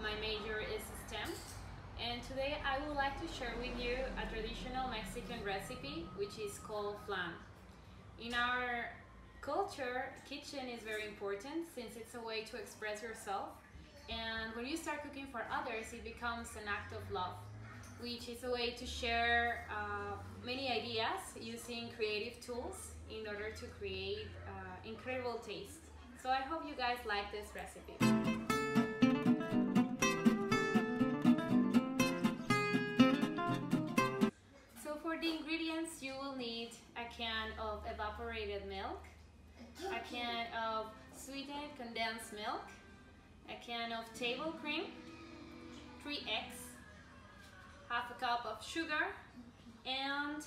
my major is STEM, and today I would like to share with you a traditional Mexican recipe which is called flan. In our culture, kitchen is very important since it's a way to express yourself, and when you start cooking for others it becomes an act of love, which is a way to share many ideas using creative tools in order to create incredible taste. So I hope you guys like this recipe. So for the ingredients, you will need a can of evaporated milk, a can of sweetened condensed milk, a can of table cream, 3 eggs, half a cup of sugar, and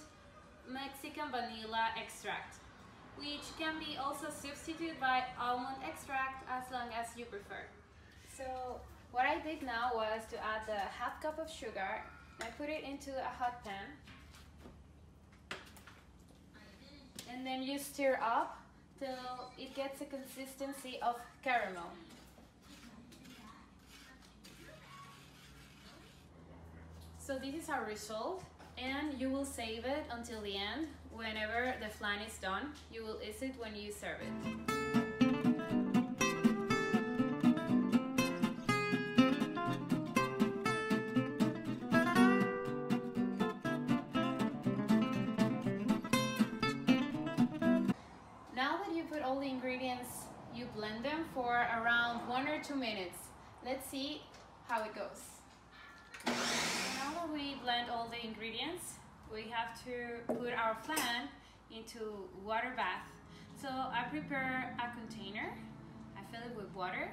Mexican vanilla extract, which can be also substituted by almond extract as long as you prefer. So what I did now was to add the half cup of sugar. I put it into a hot pan, and then you stir up till it gets a consistency of caramel. So this is our result, and you will save it until the end. Whenever the flan is done, you will eat it when you serve it. Now that you put all the ingredients, you blend them for around 1 or 2 minutes. Let's see how it goes. Now that we blend all the ingredients, we have to put our flan into water bath. So I prepare a container, I fill it with water,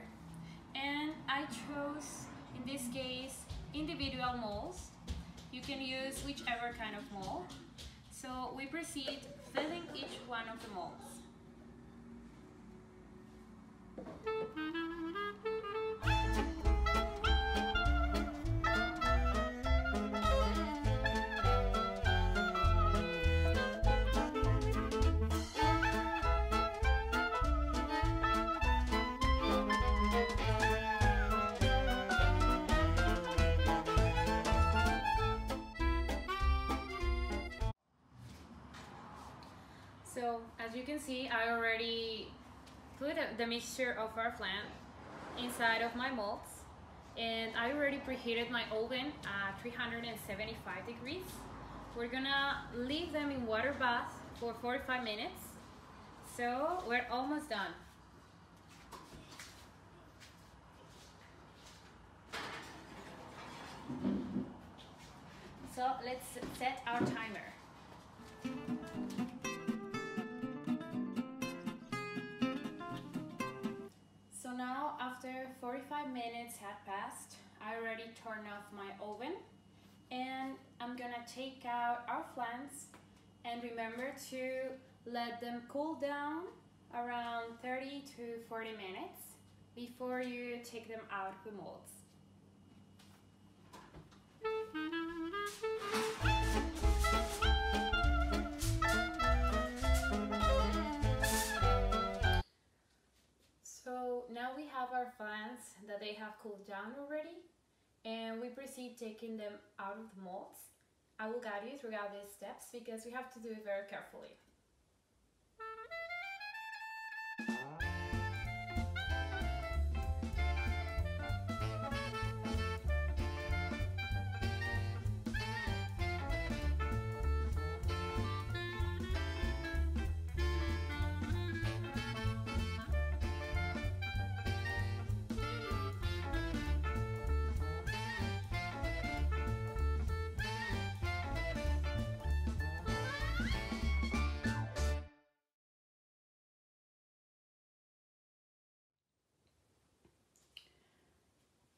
and I chose, in this case, individual molds. You can use whichever kind of mold. So we proceed filling each one of the molds. So as you can see, I already put the mixture of our flan inside of my molds, and I already preheated my oven at 375 degrees. We're gonna leave them in water bath for 45 minutes. So we're almost done. So let's set our timer. So now, after 45 minutes had passed, I already turned off my oven, and I'm gonna take out our flans, and remember to let them cool down around 30 to 40 minutes before you take them out of the molds. So now we have our flans that they have cooled down already, and we proceed taking them out of the molds. I will guide you throughout these steps because we have to do it very carefully.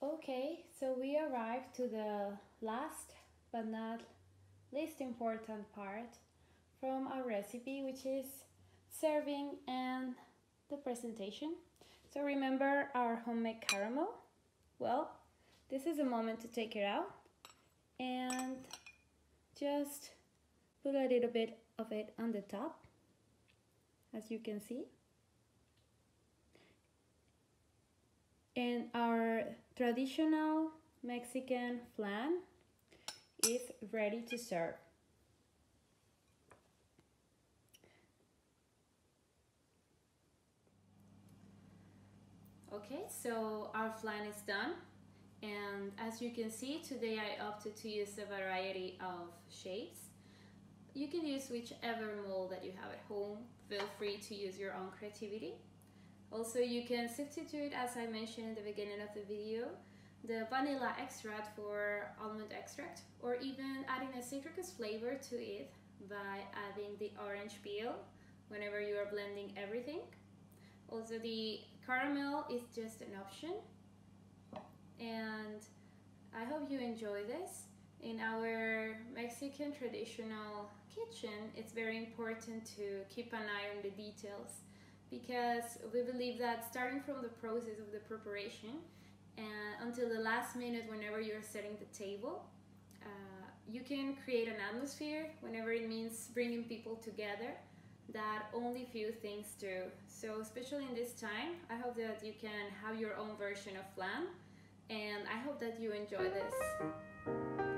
Okay, so we arrived to the last but not least important part from our recipe, which is serving and the presentation. So remember our homemade caramel? Well, this is a moment to take it out and just put a little bit of it on the top, as you can see. And our traditional Mexican flan is ready to serve. Okay, so our flan is done, and as you can see, today I opted to use a variety of shapes. You can use whichever mold that you have at home. Feel free to use your own creativity. Also, you can substitute, as I mentioned in the beginning of the video, the vanilla extract for almond extract, or even adding a citrus flavor to it by adding the orange peel whenever you are blending everything. Also, the caramel is just an option, and I hope you enjoy this. In our Mexican traditional kitchen, it's very important to keep an eye on the details, because we believe that starting from the process of the preparation and until the last minute whenever you're setting the table, you can create an atmosphere whenever it means bringing people together that only few things do. So especially in this time, I hope that you can have your own version of flan, and I hope that you enjoy this.